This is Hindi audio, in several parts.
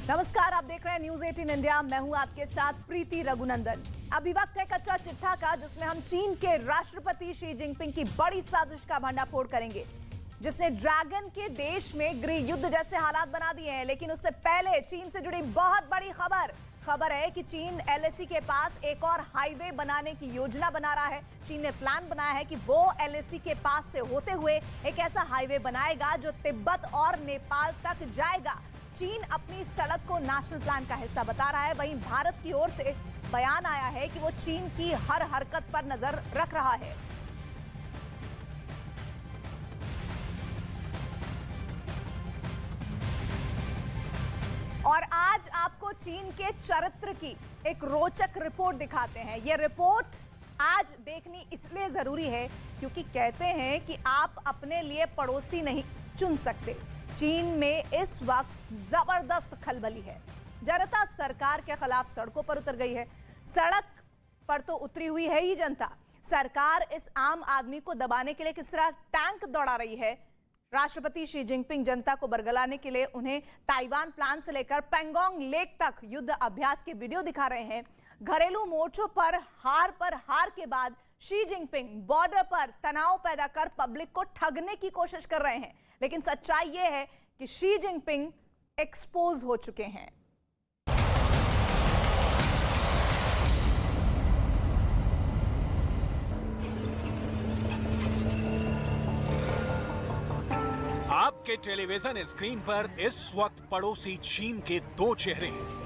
नमस्कार, आप देख रहे हैं न्यूज 18 इंडिया। मैं हूं आपके साथ प्रीति रघुनंदन। अभी वक्त है कच्चा चिट्ठा का, जिसमें हम चीन के राष्ट्रपति शी जिनपिंग की बड़ी साजिश का भंडाफोड़ करेंगे, जिसने ड्रैगन के देश में गृह युद्ध जैसे हालात बना दिए हैं। लेकिन उससे पहले चीन से जुड़ी बहुत बड़ी खबर है कि चीन एलएसी के पास एक और हाईवे बनाने की योजना बना रहा है। चीन ने प्लान बनाया है कि वो एलएसी के पास से होते हुए एक ऐसा हाईवे बनाएगा जो तिब्बत और नेपाल तक जाएगा। चीन अपनी सड़क को नेशनल प्लान का हिस्सा बता रहा है। वहीं भारत की ओर से बयान आया है कि वो चीन की हर हरकत पर नजर रख रहा है। और आज आपको चीन के चरित्र की एक रोचक रिपोर्ट दिखाते हैं। यह रिपोर्ट आज देखनी इसलिए जरूरी है क्योंकि कहते हैं कि आप अपने लिए पड़ोसी नहीं चुन सकते। चीन में इस वक्त जबरदस्त खलबली है। जनता सरकार के खिलाफ सड़कों पर उतर गई है। सड़क पर तो उतरी हुई है ही जनता। सरकार इस आम आदमी को दबाने के लिए किस तरह टैंक दौड़ा रही है। राष्ट्रपति शी जिनपिंग जनता को बरगलाने के लिए उन्हें ताइवान प्लान से लेकर पेंगोंग लेक तक युद्ध अभ्यास के वीडियो दिखा रहे हैं। घरेलू मोर्चों पर हार के बाद शी जिनपिंग बॉर्डर पर तनाव पैदा कर पब्लिक को ठगने की कोशिश कर रहे हैं। लेकिन सच्चाई यह है कि शी जिनपिंग एक्सपोज हो चुके हैं। आपके टेलीविजन स्क्रीन पर इस वक्त पड़ोसी चीन के दो चेहरे हैं।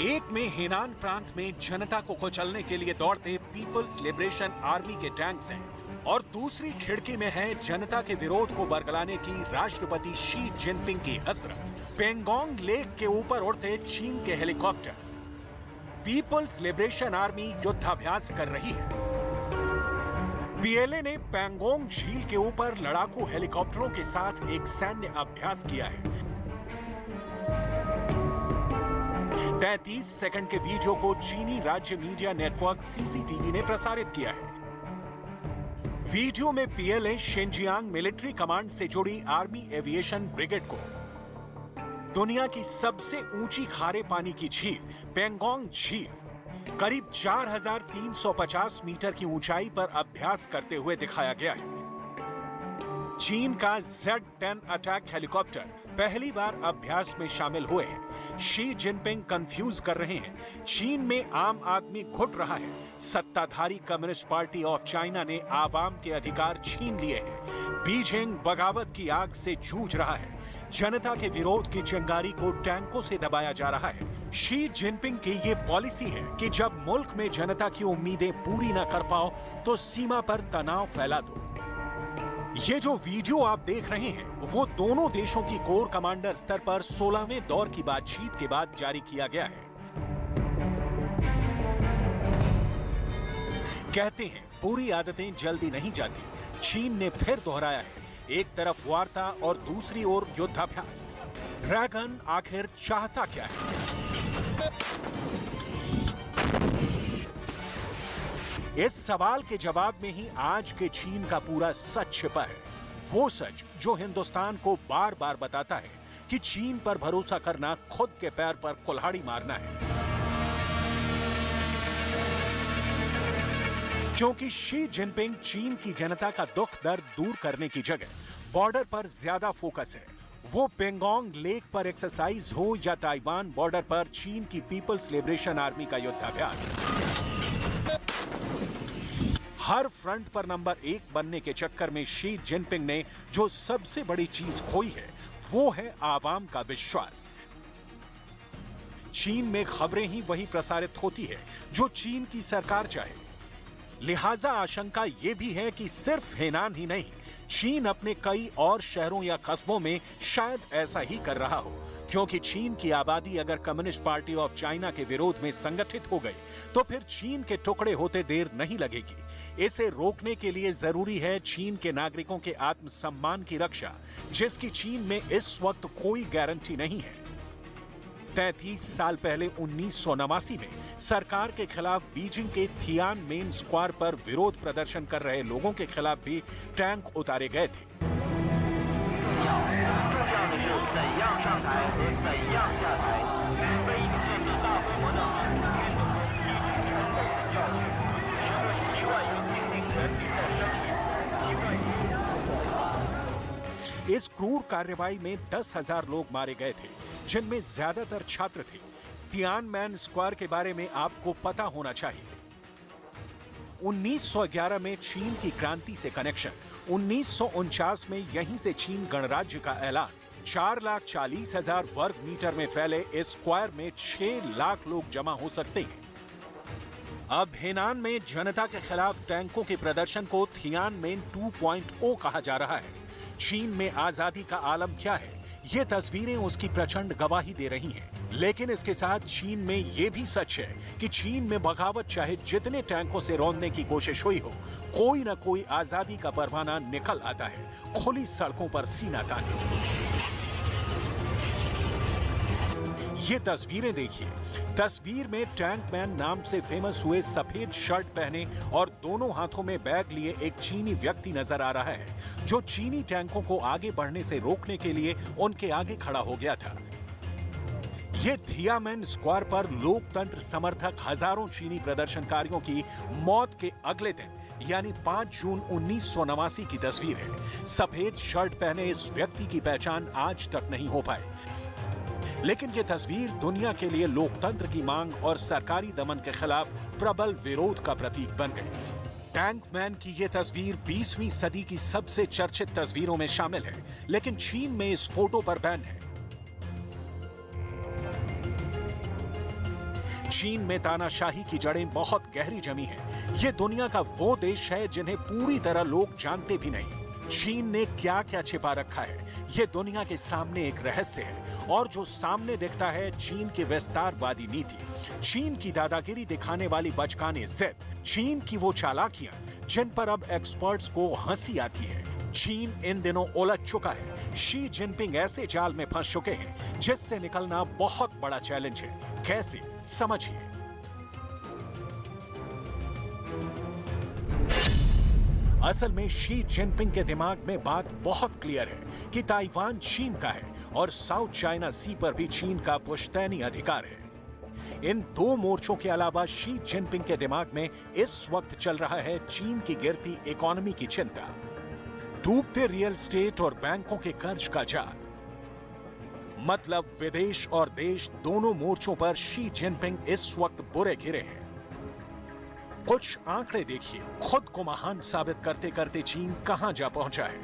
एक में हेनान प्रांत में जनता को कुचलने के लिए दौड़ते पीपल्स लिबरेशन आर्मी के टैंक्स हैं और दूसरी खिड़की में है जनता के विरोध को बरगलाने की राष्ट्रपति शी जिनपिंग की हसरत। पेंगोंग लेक के ऊपर उड़ते चीन के हेलीकॉप्टर्स। पीपल्स लिबरेशन आर्मी युद्धाभ्यास कर रही है। पीएलए ने पेंगोंग झील के ऊपर लड़ाकू हेलीकॉप्टरों के साथ एक सैन्य अभ्यास किया है। 33 सेकंड के वीडियो को चीनी राज्य मीडिया नेटवर्क सीसीटीवी ने प्रसारित किया है। वीडियो में पीएलए शिनजियांग मिलिट्री कमांड से जुड़ी आर्मी एविएशन ब्रिगेड को दुनिया की सबसे ऊंची खारे पानी की झील पेंगोंग झील करीब 4350 मीटर की ऊंचाई पर अभ्यास करते हुए दिखाया गया है। चीन का Z-10 अटैक हेलीकॉप्टर पहली बार अभ्यास में शामिल हुए हैं। शी जिनपिंग कंफ्यूज कर रहे हैं। चीन में आम आदमी घुट रहा है। सत्ताधारी कम्युनिस्ट पार्टी ऑफ चाइना ने आवाम के अधिकार छीन लिए हैं। बीजिंग बगावत की आग से जूझ रहा है। जनता के विरोध की चिंगारी को टैंकों से दबाया जा रहा है। शी जिनपिंग की ये पॉलिसी है कि जब मुल्क में जनता की उम्मीदें पूरी न कर पाओ तो सीमा पर तनाव फैला दो। ये जो वीडियो आप देख रहे हैं वो दोनों देशों की कोर कमांडर स्तर पर 16वें दौर की बातचीत के बाद जारी किया गया है। कहते हैं बुरी आदतें जल्दी नहीं जाती। चीन ने फिर दोहराया है, एक तरफ वार्ता और दूसरी ओर युद्धाभ्यास। ड्रैगन आखिर चाहता क्या है? इस सवाल के जवाब में ही आज के चीन का पूरा सच छिपा है। वो सच जो हिंदुस्तान को बार बार बताता है कि चीन पर भरोसा करना खुद के पैर पर कुल्हाड़ी मारना है। क्योंकि शी जिनपिंग चीन की जनता का दुख दर्द दूर करने की जगह बॉर्डर पर ज्यादा फोकस है। वो पेंगोंग लेक पर एक्सरसाइज हो या ताइवान बॉर्डर पर चीन की पीपल्स लिबरेशन आर्मी का युद्धाभ्यास, हर फ्रंट पर नंबर 1 बनने के चक्कर में शी जिनपिंग ने जो सबसे बड़ी चीज खोई है वो है आवाम का विश्वास। चीन में खबरें ही वही प्रसारित होती है जो चीन की सरकार चाहे। लिहाजा आशंका ये भी है कि सिर्फ हेनान ही नहीं, चीन अपने कई और शहरों या कस्बों में शायद ऐसा ही कर रहा हो। क्योंकि चीन की आबादी अगर कम्युनिस्ट पार्टी ऑफ चाइना के विरोध में संगठित हो गई तो फिर चीन के टुकड़े होते देर नहीं लगेगी। इसे रोकने के लिए जरूरी है चीन के नागरिकों के आत्मसम्मान की रक्षा, जिसकी चीन में इस वक्त कोई गारंटी नहीं है। 33 साल पहले 1989 में सरकार के खिलाफ बीजिंग के थियान मेन स्क्वायर पर विरोध प्रदर्शन कर रहे लोगों के खिलाफ भी टैंक उतारे गए थे। इस क्रूर कार्रवाई में 10,000 लोग मारे गए थे, जिनमें ज्यादातर छात्र थे। तियानमेन स्क्वायर के बारे में आपको पता होना चाहिए। 1911 में चीन की क्रांति से कनेक्शन, 1949 में यहीं से चीन गणराज्य का ऐलान। 4,40,000 वर्ग मीटर में फैले इस स्क्वायर में 6 लाख लोग जमा हो सकते हैं। अब हेनान में जनता के खिलाफ टैंकों के प्रदर्शन को थियानमेन 2.0 कहा जा रहा है। चीन में आजादी का आलम क्या है, ये तस्वीरें उसकी प्रचंड गवाही दे रही हैं। लेकिन इसके साथ चीन में ये भी सच है कि चीन में बगावत चाहे जितने टैंकों से रौंदने की कोशिश हुई हो, कोई न कोई आजादी का परवाना निकल आता है, खुली सड़कों पर सीना ताने। ये तस्वीरें देखिए। तस्वीर में टैंकमैन नाम से फेमस हुए सफेद शर्ट पहने और दोनों हाथों में बैग लिए एक चीनी व्यक्ति नजर आ रहा है, जो चीनी टैंकों को आगे बढ़ने से रोकने के लिए उनके आगे खड़ा हो गया था। ये थियानमेन स्क्वायर पर लोकतंत्र समर्थक हजारों चीनी प्रदर्शनकारियों की मौत के अगले दिन यानी 5 जून 1989 की तस्वीर है। सफेद शर्ट पहने इस व्यक्ति की पहचान आज तक नहीं हो पाई, लेकिन ये तस्वीर दुनिया के लिए लोकतंत्र की मांग और सरकारी दमन के खिलाफ प्रबल विरोध का प्रतीक बन गई। टैंकमैन की ये तस्वीर 20वीं सदी की सबसे चर्चित तस्वीरों में शामिल है, लेकिन चीन में इस फोटो पर बैन है। चीन में तानाशाही की जड़ें बहुत गहरी जमी हैं। ये दुनिया का वो देश है जिन्हें पूरी तरह लोग जानते भी नहीं। चीन ने क्या क्या छिपा रखा है, ये दुनिया के सामने एक रहस्य है, और जो सामने दिखता है चीन की विस्तारवादी नीति, चीन की दादागिरी दिखाने वाली बचकाने जिद, चीन की वो चालाकियां जिन पर अब एक्सपर्ट्स को हंसी आती है। चीन इन दिनों उलझ चुका है। शी जिनपिंग ऐसे जाल में फंस चुके हैं जिससे निकलना बहुत बड़ा चैलेंज है। कैसे, समझिए। असल में शी जिनपिंग के दिमाग में बात बहुत क्लियर है कि ताइवान चीन का है और साउथ चाइना सी पर भी चीन का पुश्तैनी अधिकार है। इन दो मोर्चों के अलावा शी जिनपिंग के दिमाग में इस वक्त चल रहा है चीन की गिरती इकोनॉमी की चिंता, डूबते रियल एस्टेट और बैंकों के कर्ज का जाल। मतलब विदेश और देश दोनों मोर्चों पर शी जिनपिंग इस वक्त बुरे घिरे हैं। कुछ आंकड़े देखिए, खुद को महान साबित करते करते चीन कहां जा पहुंचा है।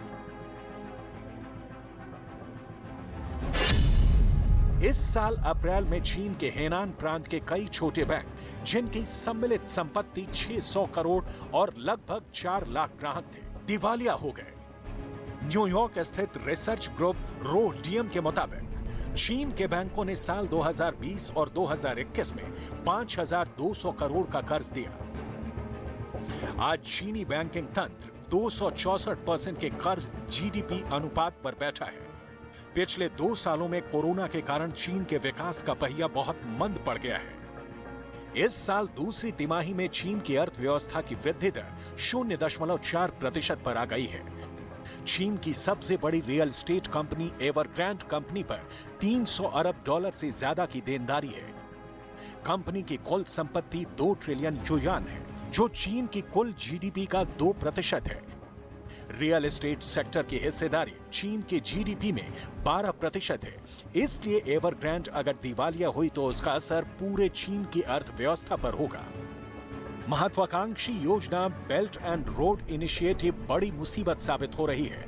इस साल अप्रैल में चीन के हेनान प्रांत के कई छोटे बैंक, जिनकी सम्मिलित संपत्ति 600 करोड़ और लगभग 4 लाख ग्राहक थे, दिवालिया हो गए। न्यूयॉर्क स्थित रिसर्च ग्रुप रोडीएम के मुताबिक चीन के बैंकों ने साल 2020 और 2021 में 5,200 करोड़ का कर्ज दिया। आज चीनी बैंकिंग तंत्र 264% के कर्ज जीडीपी अनुपात पर बैठा है। पिछले 2 सालों में कोरोना के कारण चीन के विकास का पहिया बहुत मंद पड़ गया है। इस साल दूसरी तिमाही में चीन की अर्थव्यवस्था की वृद्धि दर 0.4% पर आ गई है। चीन की सबसे बड़ी रियल एस्टेट कंपनी एवरग्रांड कंपनी पर 300 अरब डॉलर से ज्यादा की देनदारी है। कंपनी की कुल संपत्ति 2 ट्रिलियन युआन है, जो चीन की कुल जीडीपी का 2% है। रियल एस्टेट सेक्टर की हिस्सेदारी चीन के जीडीपी में 12% है। इसलिए एवरग्रांड अगर दिवालिया हुई तो उसका असर पूरे चीन की अर्थव्यवस्था पर होगा। महत्वाकांक्षी योजना बेल्ट एंड रोड इनिशिएटिव बड़ी मुसीबत साबित हो रही है।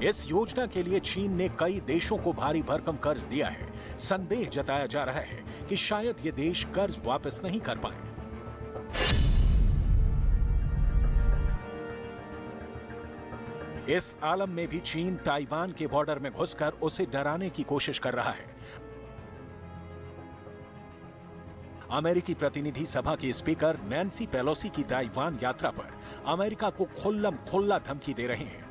इस योजना के लिए चीन ने कई देशों को भारी भरकम कर्ज दिया है। संदेह जताया जा रहा है कि शायद ये देश कर्ज वापस नहीं कर पाए। इस आलम में भी चीन ताइवान के बॉर्डर में घुसकर उसे डराने की कोशिश कर रहा है। अमेरिकी प्रतिनिधि सभा की स्पीकर नैन्सी पेलोसी की ताइवान यात्रा पर अमेरिका को खुल्लम खुल्ला धमकी दे रहे हैं।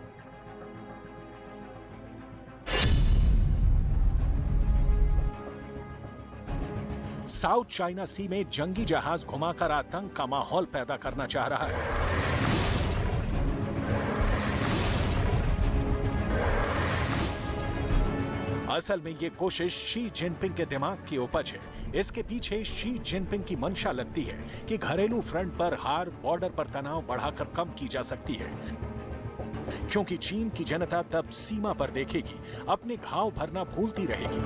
साउथ चाइना सी में जंगी जहाज घुमाकर आतंक का माहौल पैदा करना चाह रहा है। असल में ये कोशिश शी जिनपिंग के दिमाग की उपज है। इसके पीछे शी जिनपिंग की मंशा लगती है कि घरेलू फ्रंट पर हार, बॉर्डर पर तनाव बढ़ाकर कम की जा सकती है। क्योंकि चीन की जनता तब सीमा पर देखेगी, अपने घाव भरना भूलती रहेगी।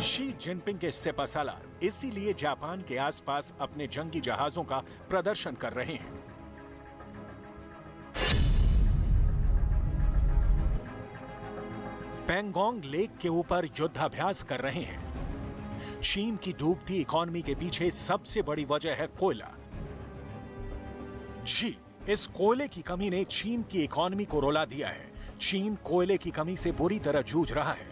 शी जिनपिंग के सिपहसालार इसीलिए जापान के आसपास अपने जंगी जहाजों का प्रदर्शन कर रहे हैं। पेंगोंग लेक के ऊपर युद्धाभ्यास कर रहे हैं। चीन की डूबती इकोनॉमी के पीछे सबसे बड़ी वजह है कोयला। जी, इस कोयले की कमी ने चीन की इकोनॉमी को रुला दिया है। चीन कोयले की कमी से बुरी तरह जूझ रहा है।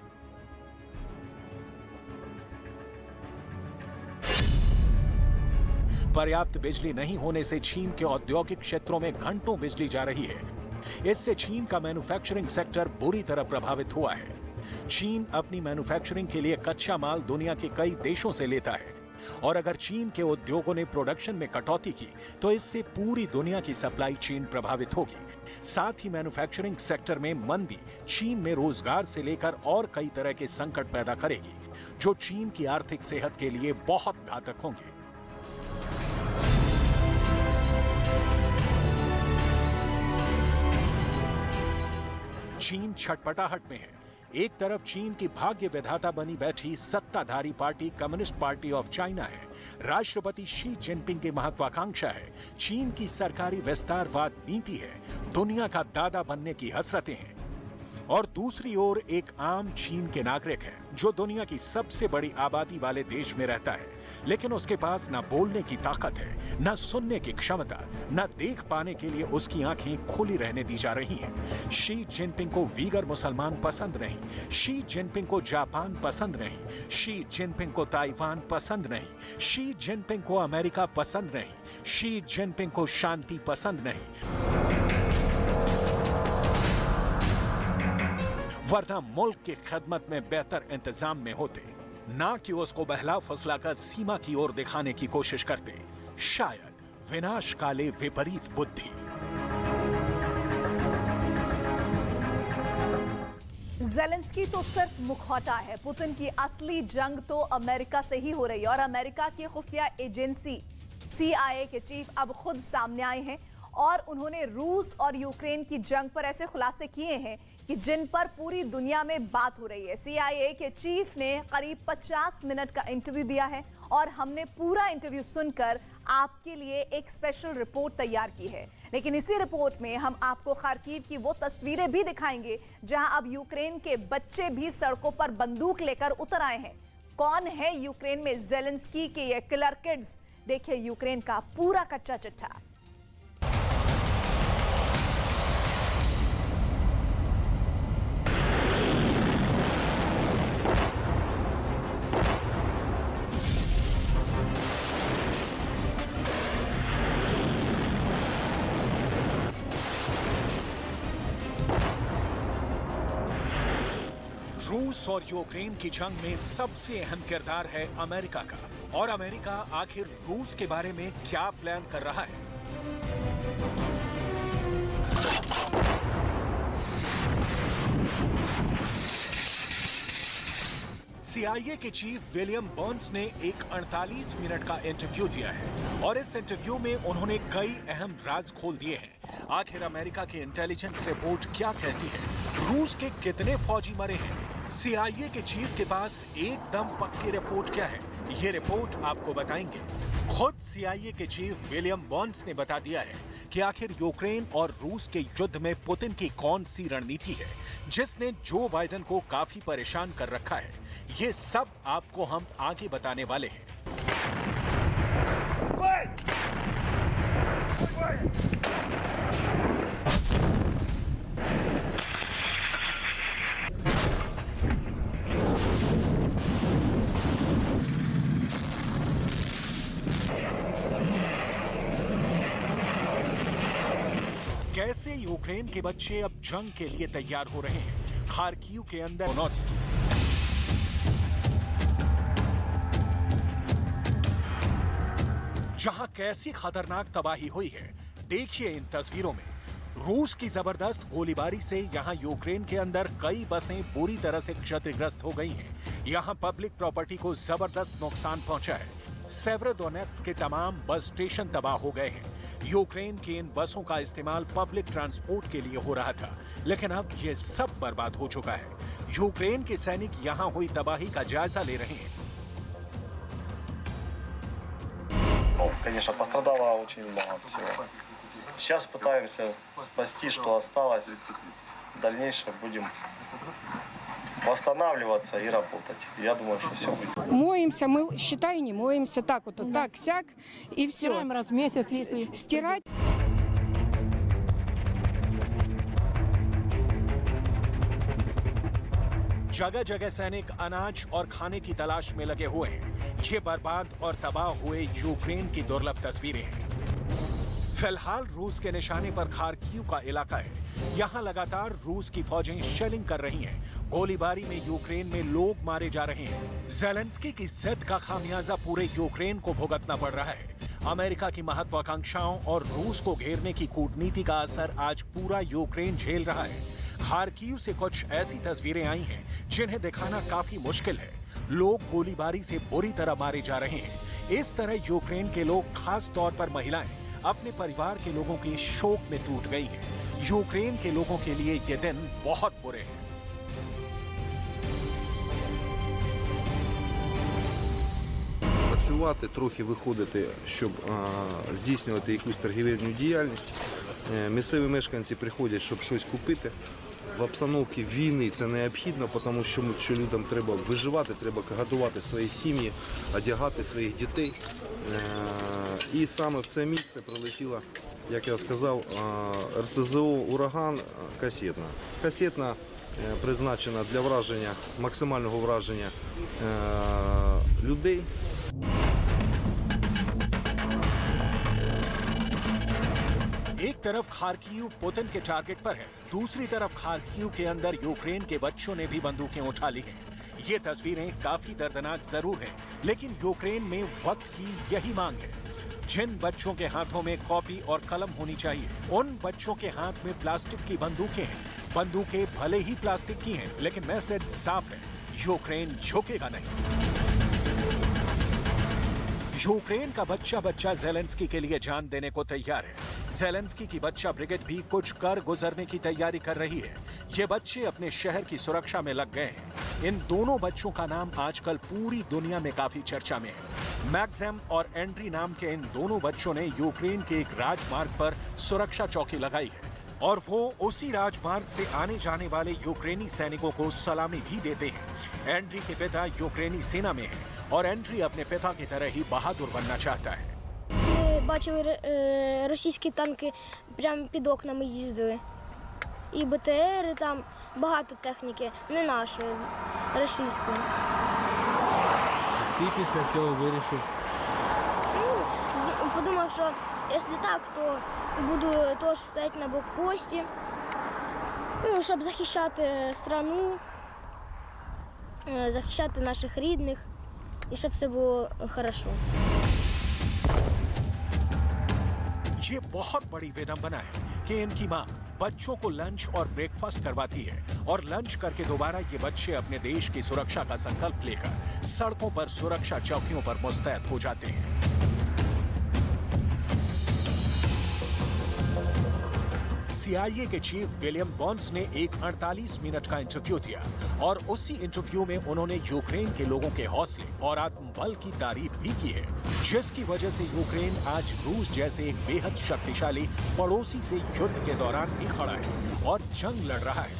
पर्याप्त बिजली नहीं होने से चीन के औद्योगिक क्षेत्रों में घंटों बिजली जा रही है। इससे चीन का मैन्युफैक्चरिंग सेक्टर बुरी तरह प्रभावित हुआ है। चीन अपनी मैन्युफैक्चरिंग के लिए कच्चा माल दुनिया के कई देशों से लेता है, और अगर चीन के उद्योगों ने प्रोडक्शन में कटौती की तो इससे पूरी दुनिया की सप्लाई चेन प्रभावित होगी। साथ ही मैन्युफैक्चरिंग सेक्टर में मंदी चीन में रोजगार से लेकर और कई तरह के संकट पैदा करेगी, जो चीन की आर्थिक सेहत के लिए बहुत घातक होंगे। चीन छटपटाहट में है। एक तरफ चीन की भाग्य विधाता बनी बैठी सत्ताधारी party communist party of China है। राष्ट्रपति शी जिनपिंग की महत्वाकांक्षा है। चीन की सरकारी विस्तारवाद नीति है। दुनिया का दादा बनने की हसरतें हैं। और दूसरी ओर एक आम चीन के नागरिक है, जो दुनिया की सबसे बड़ी आबादी वाले देश में रहता है, लेकिन उसके पास न बोलने की ताकत है, न सुनने की क्षमता, न देख पाने के लिए उसकी आंखें खुली रहने दी जा रही हैं। शी जिनपिंग को वीगर मुसलमान पसंद नहीं, शी जिनपिंग को जापान पसंद नहीं, शी जिनपिंग को ताइवान पसंद नहीं, शी जिनपिंग को अमेरिका पसंद नहीं, शी जिनपिंग को शांति पसंद नहीं, वरना मुल्क की खिदमत में बेहतर इंतजाम में होते, ना कि उसको बहला फुसलाकर सीमा की ओर दिखाने की कोशिश करते। शायद विनाशकाले विपरीत बुद्धि। ज़ेलेंस्की तो सिर्फ मुखौटा है। पुतिन की असली जंग तो अमेरिका से ही हो रही है, और अमेरिका की खुफिया एजेंसी CIA के चीफ अब खुद सामने आए हैं और उन्होंने रूस और यूक्रेन की जंग पर ऐसे खुलासे किए हैं कि जिन पर पूरी दुनिया में बात हो रही है। CIA के चीफ ने करीब 50 मिनट का इंटरव्यू दिया है और हमने पूरा इंटरव्यू सुनकर आपके लिए एक स्पेशल रिपोर्ट तैयार की है। लेकिन इसी रिपोर्ट में हम आपको खार्किव की वो तस्वीरें भी दिखाएंगे जहां अब यूक्रेन के बच्चे भी सड़कों पर बंदूक लेकर उतर आए हैं। कौन है यूक्रेन में ज़ेलेंस्की के ये किलर किड्स? देखिए यूक्रेन का पूरा कच्चा चिट्ठा। रूस और यूक्रेन की जंग में सबसे अहम किरदार है अमेरिका का, और अमेरिका आखिर रूस के बारे में क्या प्लान कर रहा है? CIA के चीफ विलियम बर्न्स ने एक 48 मिनट का इंटरव्यू दिया है, और इस इंटरव्यू में उन्होंने कई अहम राज खोल दिए हैं। आखिर अमेरिका की इंटेलिजेंस रिपोर्ट क्या कहती है? रूस के कितने फौजी मरे हैं? CIA के चीफ के पास एकदम पक्की रिपोर्ट क्या है? ये रिपोर्ट आपको बताएंगे। खुद CIA के चीफ विलियम बर्न्स ने बता दिया है कि आखिर यूक्रेन और रूस के युद्ध में पुतिन की कौन सी रणनीति है जिसने जो बाइडेन को काफी परेशान कर रखा है। ये सब आपको हम आगे बताने वाले हैं। कैसे यूक्रेन के बच्चे अब जंग के लिए तैयार हो रहे हैं? खार्किव के अंदर जहां कैसी खतरनाक तबाही हुई है, देखिए इन तस्वीरों में। रूस की जबरदस्त गोलीबारी से यहां यूक्रेन के अंदर कई बसें बुरी तरह से क्षतिग्रस्त हो गई हैं। यहां पब्लिक प्रॉपर्टी को जबरदस्त नुकसान पहुंचा है। सेवरोडोनेट्स्क के तमाम बस स्टेशन तबाह हो गए हैं। यूक्रेन की इन बसों का इस्तेमाल पब्लिक ट्रांसपोर्ट के लिए हो रहा था, लेकिन अब यह सब बर्बाद हो चुका है। यूक्रेन के सैनिक यहां हुई तबाही का जायजा ले रहे हैं। Конечно, пострадало очень много всего. Сейчас пытаемся спасти, что осталось. В дальнейшем будем восстанавливаться и работать. Я думаю, что все будет. Моемся, мы, считай, не моемся, так вот, так-сяк, и все. Стираем раз в месяц, если... Стирать. जगह जगह सैनिक अनाज और खाने की तलाश में लगे हुए हैं। ये बर्बाद और तबाह हुए यूक्रेन की दुर्लभ तस्वीरें हैं। फिलहाल रूस के निशाने पर खार्किव का इलाका है। यहाँ लगातार रूस की फौजें शेलिंग कर रही हैं। गोलीबारी में यूक्रेन में लोग मारे जा रहे हैं। ज़ेलेंस्की की जिद का खामियाजा पूरे यूक्रेन को भुगतना पड़ रहा है। अमेरिका की महत्वाकांक्षाओं और रूस को घेरने की कूटनीति का असर आज पूरा यूक्रेन झेल रहा है। खार्किव से कुछ ऐसी तस्वीरें आई हैं जिन्हें दिखाना काफी मुश्किल है। लोग गोलीबारी से बुरी तरह मारे जा रहे हैं। इस तरह यूक्रेन के लोग, खास तौर पर महिलाएं, अपने परिवार के लोगों के शोक में टूट गई हैं। यूक्रेन के लोगों के लिए ये दिन बहुत बुरे हैं। Працювати, трохи виходити, щоб здійснювати якусь торгівельну діяльність. Місцеві мешканці приходять, щоб щось купити. В обстановці війни це необхідно, тому що людям треба виживати, треба годувати свої сім'ї, одягати своїх дітей. І саме в це місце прилетіла, як я сказав, РСЗО «Ураган» касетна. Касетна призначена для враження, максимального враження людей. एक तरफ खार्किव पुतिन के टारगेट पर है, दूसरी तरफ खार्किव के अंदर यूक्रेन के बच्चों ने भी बंदूकें उठा ली हैं। ये तस्वीरें काफी दर्दनाक जरूर हैं, लेकिन यूक्रेन में वक्त की यही मांग है। जिन बच्चों के हाथों में कॉपी और कलम होनी चाहिए, उन बच्चों के हाथ में प्लास्टिक की बंदूकें हैं। बंदूकें भले ही प्लास्टिक की हैं, लेकिन मैसेज साफ है, यूक्रेन झुकेगा नहीं। यूक्रेन का बच्चा बच्चा ज़ेलेंस्की के लिए जान देने को तैयार है। ज़ेलेंस्की की बच्चा ब्रिगेड भी कुछ कर गुजरने की तैयारी कर रही है। ये बच्चे अपने शहर की सुरक्षा में लग गए हैं। इन दोनों बच्चों का नाम आजकल पूरी दुनिया में काफी चर्चा में है। मैक्सिम और एंड्री नाम के इन दोनों बच्चों ने यूक्रेन के एक राजमार्ग पर सुरक्षा चौकी लगाई है और वो उसी राजमार्ग से आने जाने वाले यूक्रेनी सैनिकों को सलामी भी देते हैं। एंड्री के पिता यूक्रेनी सेना में हैं और एंड्री अपने पिता की तरह ही बहादुर बनना चाहता है। Бачили російські танки, прямо під окнами їздили. І БТРи там, багато техніки, не нашої, російської. Ти після цього вирішив? Подумав, що якщо так, то буду теж стояти на блокпості, щоб захищати страну, захищати наших рідних, і щоб все було хорошо. ये बहुत बड़ी विडंबना है कि इनकी माँ बच्चों को लंच और ब्रेकफास्ट करवाती है और लंच करके दोबारा ये बच्चे अपने देश की सुरक्षा का संकल्प लेकर सड़कों पर सुरक्षा चौकियों पर मुस्तैद हो जाते हैं। CIA के चीफ विलियम बॉन्स ने एक 48 मिनट का इंटरव्यू दिया और उसी इंटरव्यू में उन्होंने यूक्रेन के लोगों के हौसले और आत्मबल की तारीफ भी की है, जिसकी वजह से यूक्रेन आज रूस जैसे एक बेहद शक्तिशाली पड़ोसी से युद्ध के दौरान भी खड़ा है और जंग लड़ रहा है।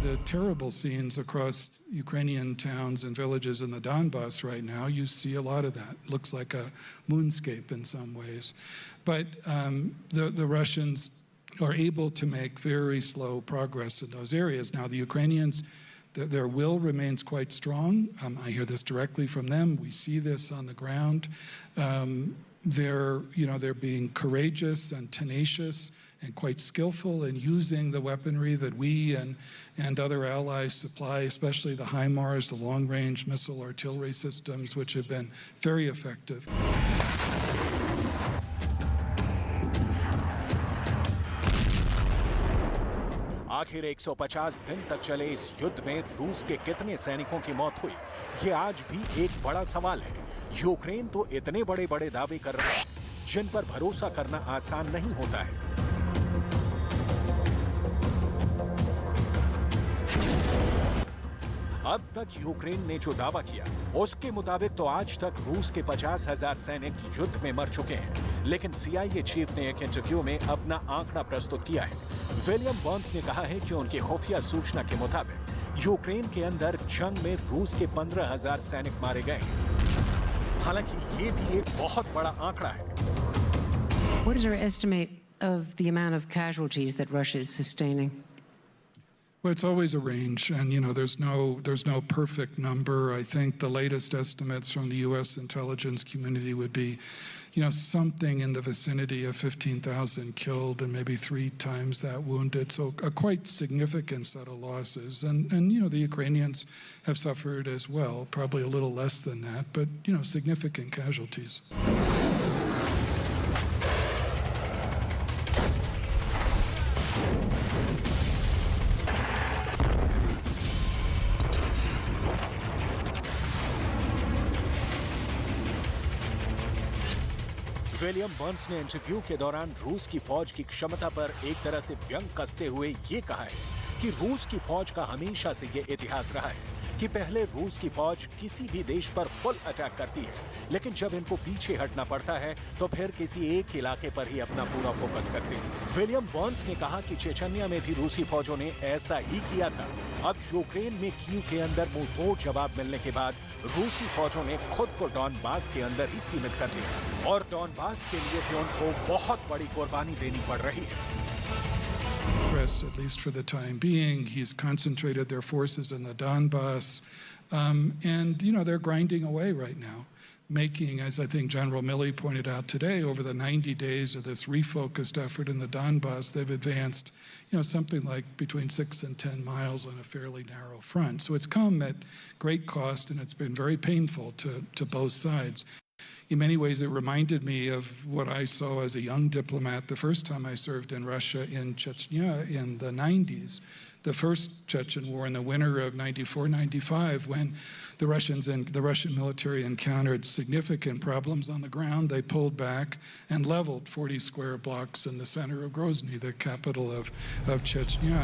The terrible scenes across Ukrainian towns and villages in the Donbass right now, you see a lot of that. Looks like a moonscape in some ways. But the Russians are able to make very slow progress in those areas. Now, the Ukrainians, their will remains quite strong. I hear this directly from them. We see this on the ground. They're being courageous and tenacious and quite skillful in using the weaponry that we and other allies supply, especially the HIMARS, the long-range missile artillery systems, which have been very effective. आखिर 150 दिन तक चले इस युद्ध में रूस के कितने सैनिकों की मौत हुई, ये आज भी एक बड़ा सवाल है। यूक्रेन तो इतने बड़े-बड़े दावे कर रहा है जिन पर भरोसा करना आसान नहीं होता है। अब तक यूक्रेन ने जो दावा किया उसके मुताबिक तो आज तक रूस के 50,000 सैनिक युद्ध में मर चुके हैं, लेकिन CIA चीफ ने एक इंटरव्यू में अपना आंकड़ा प्रस्तुत किया है। विलियम बर्न्स ने कहा है कि उनकी खुफिया सूचना के मुताबिक यूक्रेन के अंदर जंग में रूस के 15,000 सैनिक मारे गए हैं। हालांकि ये भी एक बहुत बड़ा आंकड़ा है। What is your estimate of the amount of casualties that Russia is sustaining? Well, it's always a range, and there's no perfect number. I think the latest estimates from the U.S. intelligence community would be, something in the vicinity of 15,000 killed and maybe 3 times that wounded. So a quite significant set of losses, and the Ukrainians have suffered as well, probably a little less than that, but significant casualties. William Burns ने इंटरव्यू के दौरान रूस की फौज की क्षमता पर एक तरह से व्यंग कसते हुए ये कहा है कि रूस की फौज का हमेशा से ये इतिहास रहा है कि पहले रूस की फौज किसी भी देश पर फुल अटैक करती है, लेकिन जब इनको पीछे हटना पड़ता है तो फिर किसी एक इलाके पर ही अपना पूरा फोकस करते हैं। विलियम बर्न्स ने कहा कि चेचन्या में भी रूसी फौजों ने ऐसा ही किया था। अब यूक्रेन में कीव के अंदर मुंहतोड़ जवाब मिलने के बाद रूसी फौजों ने खुद को डॉनबास के अंदर ही सीमित कर दिया और डॉनबास के लिए भी उनको बहुत बड़ी कुर्बानी देनी पड़ रही है। At least for the time being, he's concentrated their forces in the Donbass, and they're grinding away right now, making, as I think General Milley pointed out today, over the 90 days of this refocused effort in the Donbass, they've advanced, something like between 6 and 10 miles on a fairly narrow front. So it's come at great cost, and it's been very painful to both sides. In many ways, it reminded me of what I saw as a young diplomat the first time I served in Russia in Chechnya in the 90s, the first Chechen war in the winter of 94-95, when the Russians and the Russian military encountered significant problems on the ground. They pulled back and leveled 40 square blocks in the center of Grozny, the capital of Chechnya.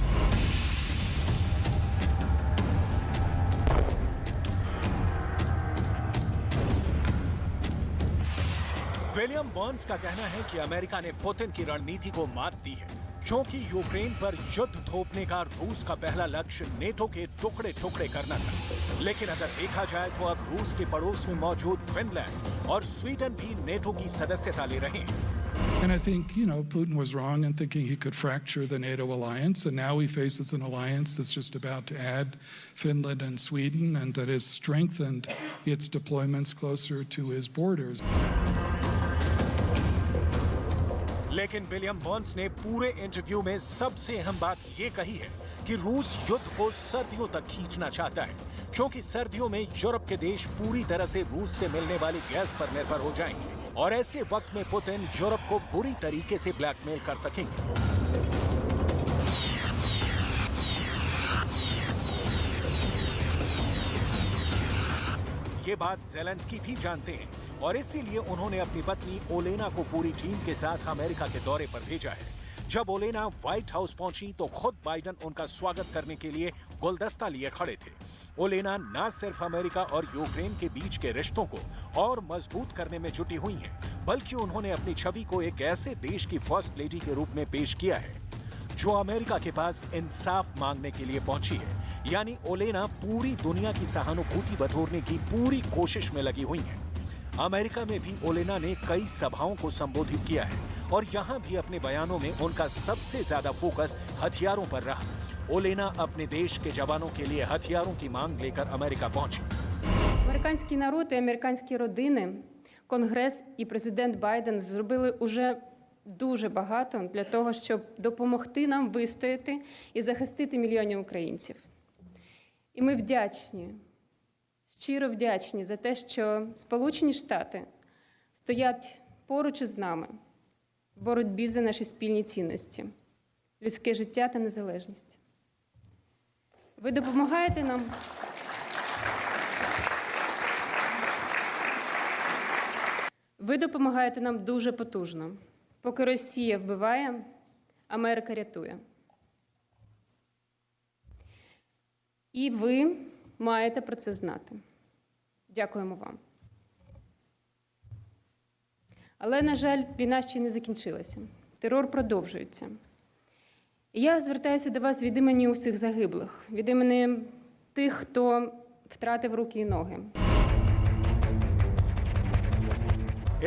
William Burns का कहना है कि अमेरिका ने पुतिन की रणनीति को मात दी है, क्योंकि यूक्रेन पर युद्ध थोपने का रूस का पहला लक्ष्य नेटो के टुकड़े-टुकड़े करना था। लेकिन अगर देखा जाए तो अब रूस के पड़ोस में मौजूद फिनलैंड और स्वीडन भी नेटो की सदस्यता ले रहे हैं। And I think, Putin was wrong in thinking he could fracture the NATO alliance, and now he faces an alliance that's just about to add Finland and Sweden, and that has strengthened its deployments closer to his borders. लेकिन विलियम बर्न्स ने पूरे इंटरव्यू में सबसे अहम बात ये कही है कि रूस युद्ध को सर्दियों तक खींचना चाहता है, क्योंकि सर्दियों में यूरोप के देश पूरी तरह से रूस से मिलने वाली गैस पर निर्भर हो जाएंगे और ऐसे वक्त में पुतिन यूरोप को बुरी तरीके से ब्लैकमेल कर सकेंगे। ये बात ज़ेलेंस्की भी जानते हैं और इसीलिए उन्होंने अपनी पत्नी ओलेना को पूरी टीम के साथ अमेरिका के दौरे पर भेजा है। जब ओलेना व्हाइट हाउस पहुंची तो खुद बाइडन उनका स्वागत करने के लिए गुलदस्ता लिए खड़े थे। ओलेना न सिर्फ अमेरिका और यूक्रेन के बीच के रिश्तों को और मजबूत करने में जुटी हुई हैं, बल्कि उन्होंने अपनी छवि को एक ऐसे देश की फर्स्ट लेडी के रूप में पेश किया है जो अमेरिका के पास इंसाफ मांगने के लिए पहुंची है। यानी ओलेना पूरी दुनिया की सहानुभूति बटोरने की पूरी कोशिश में लगी हुई हैं। अमेरिका में भी ओलेना ने कई सभाओं को संबोधित किया है और यहाँ भी अपने बयानों में उनका सबसे ज्यादा फोकस हथियारों पर रहा। ओलेना अपने देश के जवानों के लिए हथियारों की मांग लेकर अमेरिका पहुंची। Американський народ і американські родини, Конгрес і президент Байден зробили уже дуже багато для того, щоб допомогти нам вистояти і захистити мільйонів українців. І ми вдячні, щиро вдячні за те, що Сполучені Штати стоять поруч із нами в боротьбі за наші спільні цінності – людське життя та незалежність. Ви допомагаєте нам дуже потужно. Поки Росія вбиває, Америка рятує. І ви маєте про це знати. Дякуємо вам. Але, на жаль, війна ще не закінчилася. Терор продовжується. І я звертаюся до вас від імені усіх загиблих, від імені тих, хто втратив руки і ноги.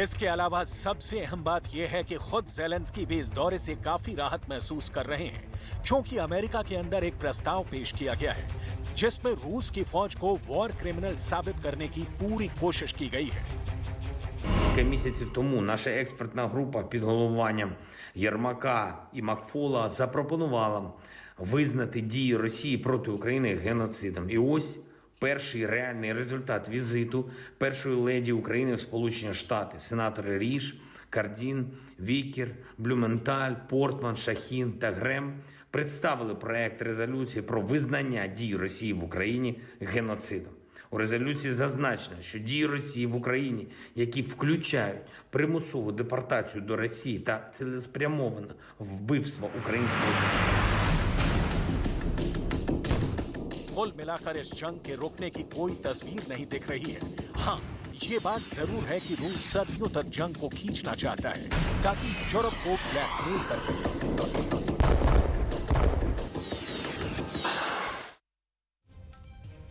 इसके अलावा सबसे अहम बात यह है कि खुद ज़ेलेंस्की भी इस दौरे से काफी राहत महसूस कर रहे हैं, क्योंकि अमेरिका के अंदर एक प्रस्ताव पेश किया गया है जिसमें रूस की फौज को वॉर क्रिमिनल साबित करने की पूरी कोशिश की गई है। Кілька місяців тому наша експертна група під головуванням Єрмака і Макфола запропонувала визнати дії Росії проти України геноцидом. І ось перший реальний результат візиту першої леді України в Сполучені Штати. Сенатори Ріш, Кардін, Вікер, Блюменталь, Портман, Шахін та Грем представили проект резолюції про визнання дій Росії в Україні геноцидом. У резолюції зазначено, що дії Росії в Україні, які включають примусову депортацію до Росії та цілеспрямоване вбивство українського कुल मिलाकर इस जंग के रुकने की कोई तस्वीर नहीं दिख रही है। हाँ, ये बात जरूर है कि रूस सदियों तक जंग को खींचना चाहता है ताकि यूरोप को ब्लैकमेल कर सके।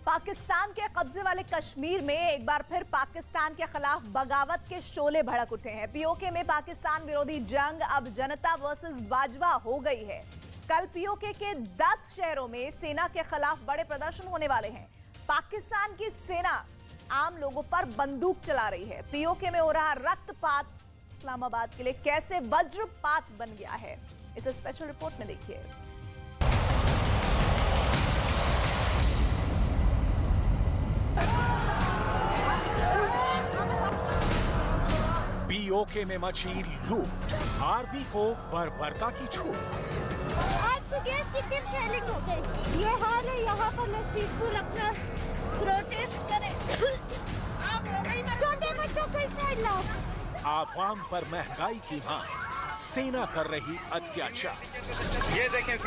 पाकिस्तान के कब्जे वाले कश्मीर में एक बार फिर पाकिस्तान के खिलाफ बगावत के शोले भड़क उठे हैं। पीओके में पाकिस्तान विरोधी जंग अब जनता वर्सेस बाजवा हो गई है। कल पीओके के 10 शहरों में सेना के खिलाफ बड़े प्रदर्शन होने वाले हैं। पाकिस्तान की सेना आम लोगों पर बंदूक चला रही है। पीओके में हो रहा रक्तपात इस्लामाबाद के लिए कैसे वज्रपात बन गया है, इसे स्पेशल रिपोर्ट में देखिए। पीओके में मची लूट, आर्मी को बर्बरता की छूट। आज सुबह से फिर शेलिंग हो गई। ये हाल है यहाँ पर, लोग पीसफुल अपना प्रोटेस्ट करें। छोटे बच्चों को साइड लाओ। आवाम पर महंगाई की मांग, सेना कर रही अत्याचार। ये देखें ये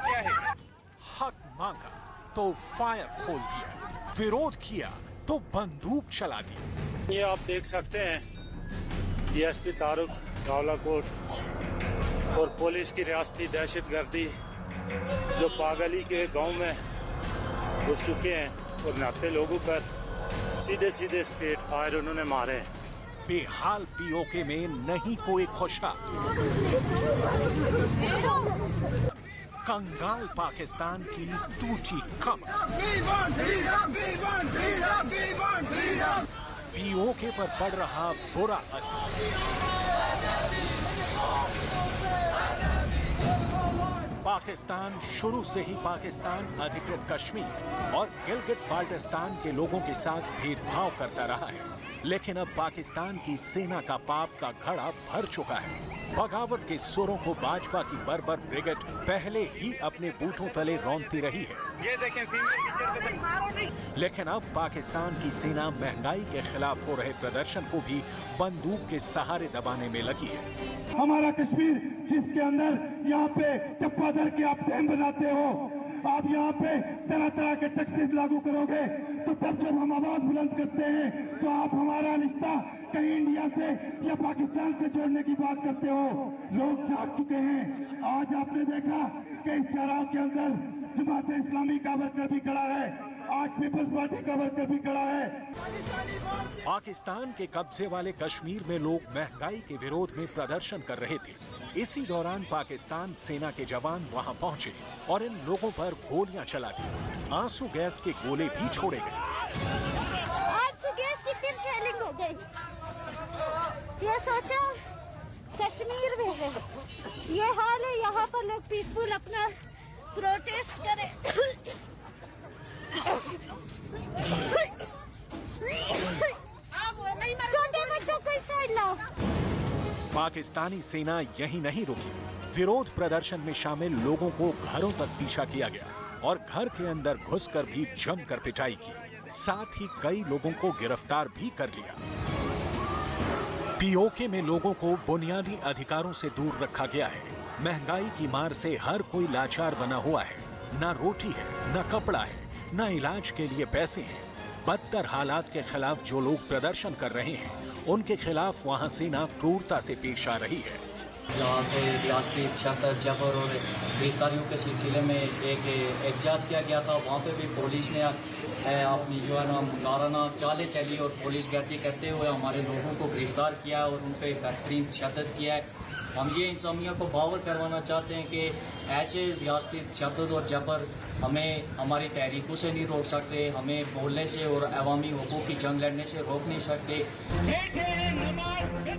क्या है? हक मांगा तो फायर खोल दिया, विरोध किया तो बंदूक चला दी। ये आप देख सकते हैं डीएसपी तारुक रावलाकोट और पुलिस की रियासती दहशतगर्दी जो पागली के गांव में घुस चुके हैं और नाते लोगों पर सीधे सीधे स्ट्रेट फायर उन्होंने मारे हैं। बेहाल पीओके में नहीं कोई खुशहाल। कंगाल पाकिस्तान की टूटी कमर। पीओके पर पड़ रहा बुरा असर। पाकिस्तान शुरू से ही पाकिस्तान अधिकृत कश्मीर और गिलगित बाल्टिस्तान के लोगों के साथ भेदभाव करता रहा है, लेकिन अब पाकिस्तान की सेना का पाप का घड़ा भर चुका है। बगावत के सुरों को भाजपा की बर्बर ब्रिगेड पहले ही अपने बूटों तले रौंदती रही है। ये देखें लेकिन अब पाकिस्तान की सेना महंगाई के खिलाफ हो रहे प्रदर्शन को भी बंदूक के सहारे दबाने में लगी है। हमारा कश्मीर जिसके अंदर यहाँ पे चप्पा दर के आप डैम बनाते हो, आप यहाँ पे तरह तरह के टैक्सेस लागू करोगे, तो तब जब हम आवाज बुलंद करते हैं तो आप हमारा रिश्ता कहीं इंडिया से या पाकिस्तान से जोड़ने की बात करते हो। लोग जाग चुके हैं। आज आपने देखा कि इस चौराहे के अंदर जमात इस्लामी का वर्कर भी खड़ा है, आज पीपल्स पार्टी का वर्कर भी खड़ा है। पाकिस्तान के कब्जे वाले कश्मीर में लोग महंगाई के विरोध में प्रदर्शन कर रहे थे। इसी दौरान पाकिस्तान सेना के जवान वहां पहुंचे और इन लोगों पर गोलियां चला दी। आंसू गैस के गोले भी छोड़े गए। आज सुबह से फिर शेलिंग हो गई। ये सोचो कश्मीर में है, ये हाल है, यहाँ पर लोग पीसफुल अपना प्रोटेस्ट करें। छोटे बच्चों को इस साइड लाओ। पाकिस्तानी सेना यहीं नहीं रुकी। विरोध प्रदर्शन में शामिल लोगों को घरों तक पीछा किया गया और घर के अंदर घुसकर भी जमकर पिटाई की। साथ ही कई लोगों को गिरफ्तार भी कर लिया। पीओके में लोगों को बुनियादी अधिकारों से दूर रखा गया है। महंगाई की मार से हर कोई लाचार बना हुआ है। ना रोटी है, ना कपड़ा है, ना इलाज के लिए पैसे हैं। बदतर हालात के खिलाफ जो लोग प्रदर्शन कर रहे हैं, उनके खिलाफ वहां सेना क्रूरता से पेश आ रही है। यहाँ पे रियासती छतर जबर और गिरफ्तारियों के सिलसिले में एक एहतजाज किया गया था। वहाँ पे भी पुलिस ने अपनी जो है ना मुकाराना चालें चली और पुलिस गर्दी करते हुए हमारे लोगों को गिरफ्तार किया और उन पर बेहतरीन तशद्दुद किया है। हम ये इंसानिया को बावर करवाना चाहते हैं कि ऐसे रियासती तशद्दुद और जबर हमें हमारी तहरीकों से नहीं रोक सकते, हमें बोलने से और अवामी हुकूक की जंग लड़ने से रोक नहीं सकते।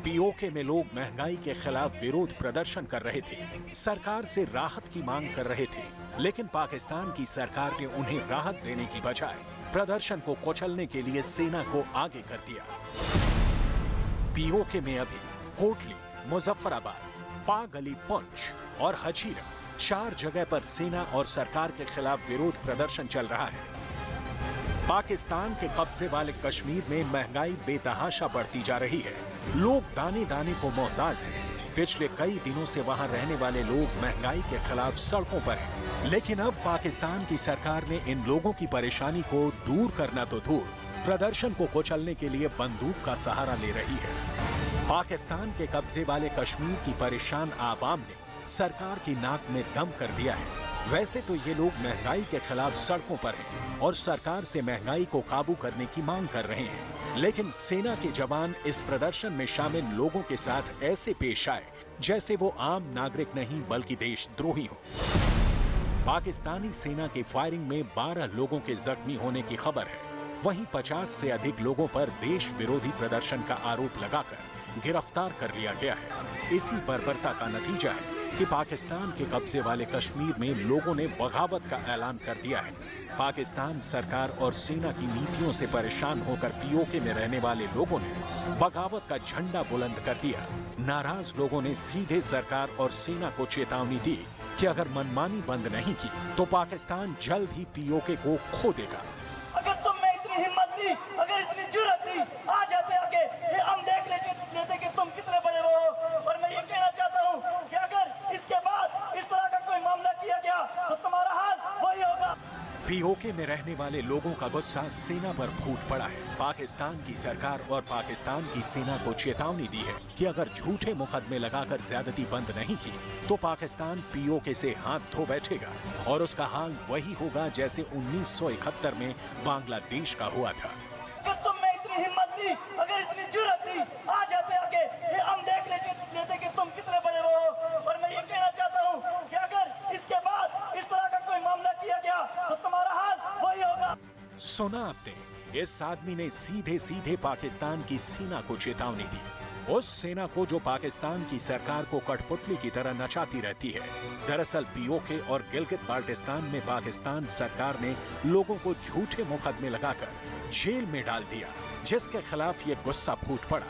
पीओके में लोग महंगाई के खिलाफ विरोध प्रदर्शन कर रहे थे, सरकार से राहत की मांग कर रहे थे, लेकिन पाकिस्तान की सरकार ने उन्हें राहत देने की बजाय प्रदर्शन को कुचलने के लिए सेना को आगे कर दिया। पीओके में अभी कोटली, मुजफ्फराबाद, पागली, पुंछ और हजीरा 4 जगह पर सेना और सरकार के खिलाफ विरोध प्रदर्शन चल रहा है। पाकिस्तान के कब्जे वाले कश्मीर में महंगाई बेतहाशा बढ़ती जा रही है। लोग दाने दाने को मोहताज हैं। पिछले कई दिनों से वहां रहने वाले लोग महंगाई के खिलाफ सड़कों पर हैं। लेकिन अब पाकिस्तान की सरकार ने इन लोगों की परेशानी को दूर करना तो दूर, प्रदर्शन को कुचलने के लिए बंदूक का सहारा ले रही है। पाकिस्तान के कब्जे वाले कश्मीर की परेशान आवाम ने सरकार की नाक में दम कर दिया है। वैसे तो ये लोग महंगाई के खिलाफ सड़कों पर हैं और सरकार से महंगाई को काबू करने की मांग कर रहे हैं, लेकिन सेना के जवान इस प्रदर्शन में शामिल लोगों के साथ ऐसे पेश आए जैसे वो आम नागरिक नहीं बल्कि देशद्रोही हो। पाकिस्तानी सेना की फायरिंग में 12 लोगों के जख्मी होने की खबर है। वहीं 50 से अधिक लोगों पर देश विरोधी प्रदर्शन का आरोप लगाकर गिरफ्तार कर लिया गया है। इसी बर्बरता का नतीजा है कि पाकिस्तान के कब्जे वाले कश्मीर में लोगों ने बगावत का ऐलान कर दिया है। पाकिस्तान सरकार और सेना की नीतियों से परेशान होकर पीओके में रहने वाले लोगों ने बगावत का झंडा बुलंद कर दिया। नाराज लोगों ने सीधे सरकार और सेना को चेतावनी दी कि अगर मनमानी बंद नहीं की तो पाकिस्तान जल्द ही पीओके को खो देगा। अगर तुम में इतनी हिम्मत थी, अगर इतनी जुर्रत थी, आ जाते आगे, हम देख लेते कि तुम कितने बड़े हो। और मैं ये कहना चाहता हूँ कि अगर इसके बाद इस तरह का कोई मामला किया गया तो तुम्हारा हाल वही होगा। पीओके में रहने वाले लोगों का गुस्सा सेना पर फूट पड़ा है। पाकिस्तान की सरकार और पाकिस्तान की सेना को चेतावनी दी है कि अगर झूठे मुकदमे लगाकर ज्यादती बंद नहीं की तो पाकिस्तान पीओके से हाथ धो बैठेगा और उसका हाल वही होगा जैसे 1971 में बांग्लादेश का हुआ था। अगर तुम में इतनी हिम्मत थी, अगर इतनी जुर्रत थी, आ जाते आगे, हम देख लेते कि तुम कितने बड़े हो। और मैं ये कहना चाहता हूँ कि अगर इसके बाद इस तरह का कोई मामला किया गया तो तुम्हारा हाल वही होगा। सुना आपने, इस आदमी ने सीधे सीधे पाकिस्तान की सेना को चेतावनी दी। उस सेना को जो पाकिस्तान की सरकार को कठपुतली की तरह नचाती रहती है। दरअसल पीओके और गिलगित बाल्टिस्तान में पाकिस्तान सरकार ने लोगों को झूठे मुकदमे लगाकर जेल में डाल दिया, जिसके खिलाफ ये गुस्सा फूट पड़ा।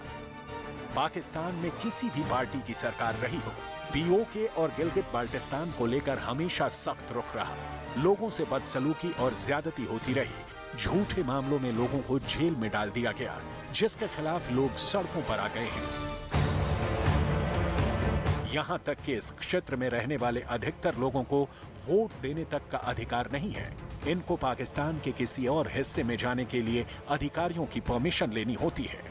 पाकिस्तान में किसी भी पार्टी की सरकार रही हो, पीओके और गिलगित बाल्टिस्तान को लेकर हमेशा सख्त रुख रहा। लोगों से बदसलूकी और ज्यादती होती रही। झूठे मामलों में लोगों को जेल में डाल दिया गया, जिसके खिलाफ लोग सड़कों पर आ गए हैं। यहां तक कि इस क्षेत्र में रहने वाले अधिकतर लोगों को वोट देने तक का अधिकार नहीं है। इनको पाकिस्तान के किसी और हिस्से में जाने के लिए अधिकारियों की परमिशन लेनी होती है।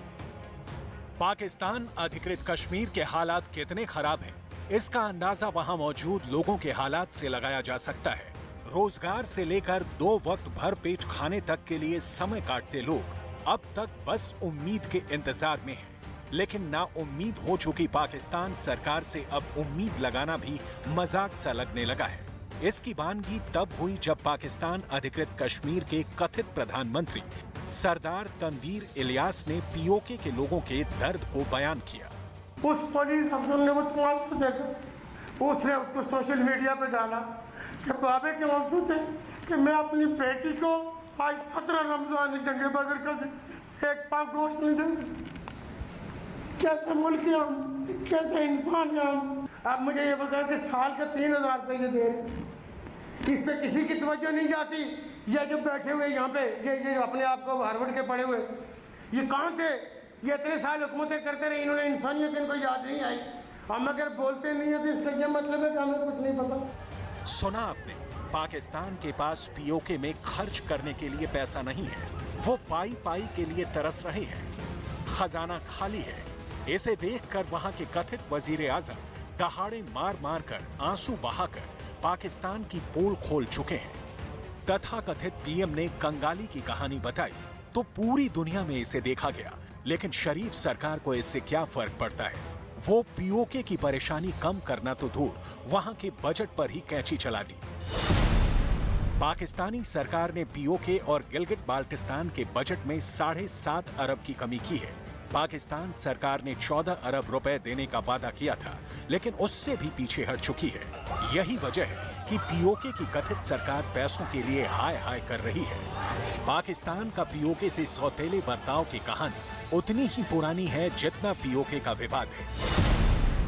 पाकिस्तान अधिकृत कश्मीर के हालात कितने खराब हैं, इसका अंदाजा वहां मौजूद लोगों के हालात से लगाया जा सकता है। रोजगार से लेकर 2 वक्त भर पेट खाने तक के लिए समय काटते लोग अब तक बस उम्मीद के इंतजार में हैं। लेकिन ना उम्मीद हो चुकी पाकिस्तान सरकार से अब उम्मीद लगाना भी मजाक सा लगने लगा है। इसकी वानगी तब हुई जब पाकिस्तान अधिकृत कश्मीर के कथित प्रधानमंत्री सरदार तनवीर इलियास ने पीओके के लोगों के दर्द को बयान किया। उस पुलिस अफसर ने वो तमाशा देखा, उसने उसको सोशल मीडिया पे डाला कि बाबे के अफसोस है कि मैं अपनी बेटी को आज 17 रमजान जंगे बदर का एक पाव गोश्त नहीं दे सकती। कैसे मुल्क हैं हम, कैसे इंसान हैं हम। अब मुझे ये बताएं कि साल के 3000 रुपये ये दे रहे, इस पे किसी की तवज्जो नहीं जाती। ये जो बैठे हुए यहाँ पे ये अपने आप को हार्वर्ड के पढ़े हुए, ये कहाँ थे? ये इतने साल हुकूमतें करते रहे, इन्होंने इंसानियत इनको याद नहीं आई। हम अगर बोलते नहीं है तो इसका ये मतलब है कि हमें कुछ नहीं पता। सुना आपने, पाकिस्तान के पास पीओके में खर्च करने के लिए पैसा नहीं है, वो पाई पाई के लिए तरस रहे हैं। खजाना खाली है। इसे देखकर वहां के कथित वजीर आजम दहाड़े मार मार कर, आंसू बहाकर पाकिस्तान की पोल खोल चुके हैं। तथाकथित पीएम ने कंगाली की कहानी बताई तो पूरी दुनिया में इसे देखा गया, लेकिन शरीफ सरकार को इससे क्या फर्क पड़ता है? वो पीओके की परेशानी कम करना तो दूर, वहां के बजट पर ही कैंची चला दी। पाकिस्तानी सरकार ने पीओके और गिलगिट बाल्टिस्तान के बजट में 7.5 अरब की कमी की है। पाकिस्तान सरकार ने 14 अरब रुपए देने का वादा किया था, लेकिन उससे भी पीछे हट चुकी है। यही वजह है कि पीओके की कथित सरकार पैसों के लिए हाय हाय कर रही है। पाकिस्तान का पीओके से सौतेले बर्ताव की कहानी उतनी ही पुरानी है जितना पीओके का विवाद है।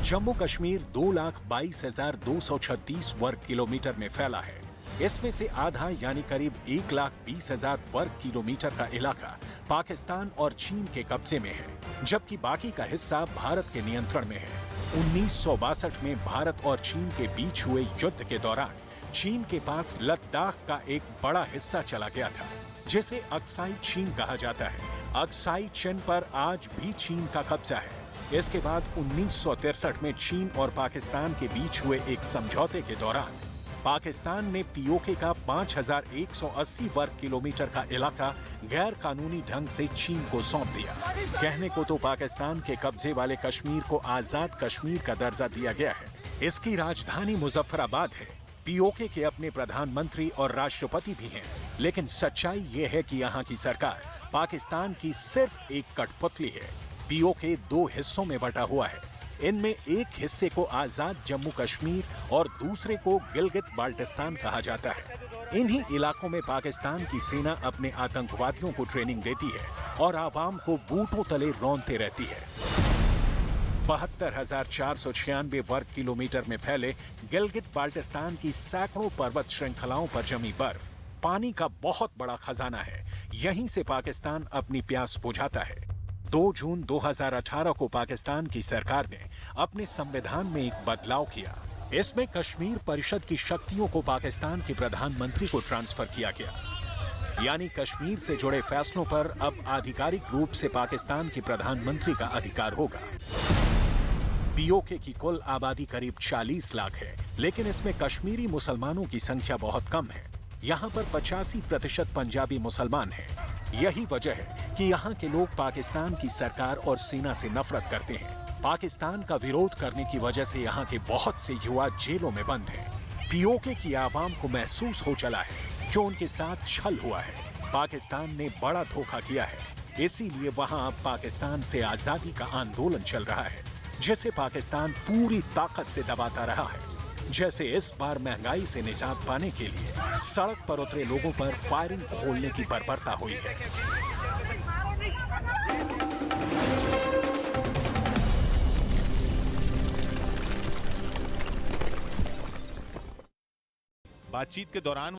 जम्मू कश्मीर 2,22,236 वर्ग किलोमीटर में फैला है। इसमें से आधा यानी करीब 1,20,000 वर्ग किलोमीटर का इलाका पाकिस्तान और चीन के कब्जे में है, जबकि बाकी का हिस्सा भारत के नियंत्रण में है। 1962 में भारत और चीन के बीच हुए युद्ध के दौरान चीन के पास लद्दाख का एक बड़ा हिस्सा चला गया था, जिसे अक्साई चीन कहा जाता है। अक्साई चीन पर आज भी चीन का कब्जा है। इसके बाद 1963 में चीन और पाकिस्तान के बीच हुए एक समझौते के दौरान पाकिस्तान ने पीओके का 5,180 वर्ग किलोमीटर का इलाका गैर कानूनी ढंग से चीन को सौंप दिया। कहने को तो पाकिस्तान के कब्जे वाले कश्मीर को आजाद कश्मीर का दर्जा दिया गया है। इसकी राजधानी मुजफ्फराबाद है। पीओके के अपने प्रधानमंत्री और राष्ट्रपति भी हैं, लेकिन सच्चाई ये है कि यहाँ की सरकार पाकिस्तान की सिर्फ एक कठपुतली है। पीओके 2 हिस्सों में बटा हुआ है। इनमें एक हिस्से को आजाद जम्मू कश्मीर और दूसरे को गिलगित बाल्टिस्तान कहा जाता है। इन्हीं इलाकों में पाकिस्तान की सेना अपने आतंकवादियों को ट्रेनिंग देती है और आवाम को बूटों तले रौंदते रहती है। 72,496 वर्ग किलोमीटर में फैले गिलगित बाल्टिस्तान की सैकड़ों पर्वत श्रृंखलाओं पर जमी बर्फ पानी का बहुत बड़ा खजाना है। यहीं से पाकिस्तान अपनी प्यास बुझाता है। 2 जून 2018 को पाकिस्तान की सरकार ने अपने संविधान में एक बदलाव किया। इसमें कश्मीर परिषद की शक्तियों को पाकिस्तान के प्रधानमंत्री को ट्रांसफर किया गया, यानी कश्मीर से जुड़े फैसलों पर अब आधिकारिक रूप से पाकिस्तान के प्रधानमंत्री का अधिकार होगा। पीओके की कुल आबादी करीब 40 लाख है, लेकिन इसमें कश्मीरी मुसलमानों की संख्या बहुत कम है। यहाँ पर 85% पंजाबी मुसलमान हैं। यही वजह है कि यहाँ के लोग पाकिस्तान की सरकार और सेना से नफरत करते हैं। पाकिस्तान का विरोध करने की वजह से यहाँ के बहुत से युवा जेलों में बंद हैं। पीओके की आवाम को महसूस हो चला है कि उनके साथ छल हुआ है। पाकिस्तान ने बड़ा धोखा किया है, इसीलिए वहाँ अब पाकिस्तान से आजादी का आंदोलन चल रहा है, जिसे पाकिस्तान पूरी ताकत से दबाता रहा है। जैसे इस बार महंगाई से निजात पाने के लिए सड़क पर उतरे लोगों पर फायरिंग खोलने की बर्बरता हुई है। बातचीत के दौरान